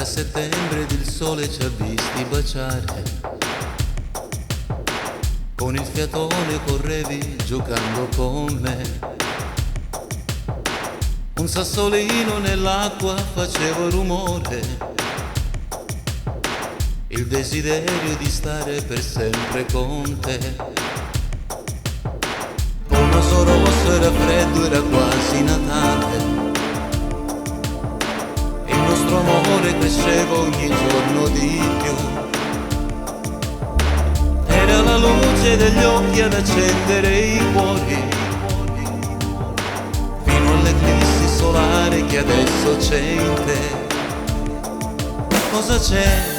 settembre ed il sole ci ha visti baciare. Con il fiatone correvi giocando con me. Un sassolino nell'acqua faceva rumore. Il desiderio di stare per sempre con te. Un naso rosso era freddo, era quasi Natale. Il nostro amore cresceva ogni giorno di più. Era la luce degli occhi ad accendere i cuori, fino all'eclissi solare che adesso c'è in te. Cosa c'è?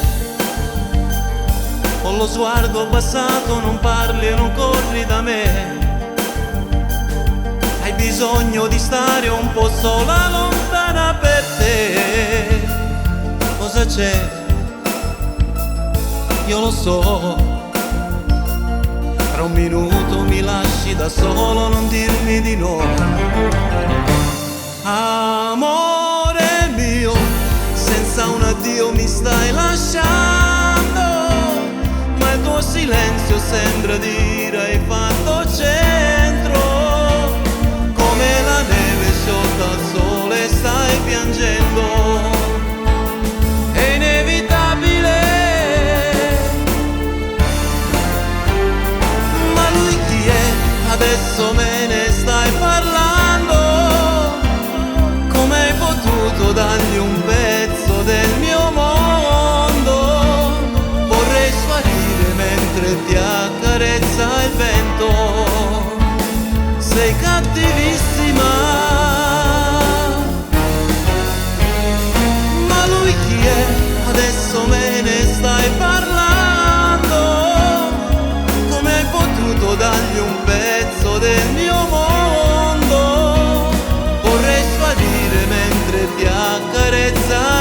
Con lo sguardo abbassato non parli e non corri da me. Hai bisogno di stare un po' sola, lontana per te. Cosa c'è? Io lo so. Tra un minuto mi lasci da solo, non dirmi di no. Amore mio, senza un addio mi stai lasciando, ma il tuo silenzio sembra dire hai fatto centro. Come la neve sciolta al sole stai piangendo. È inevitabile. Ma lui chi è? Adesso me ne stai parlando. Come hai potuto dargli un pezzo del mio mondo? Vorrei sparire mentre ti accarezza il vento. Sei cattivissima. Ma lui chi è? Adesso me ne stai parlando. Come hai potuto dargli un pezzo del mio mondo? Vorrei sparire mentre ti accarezza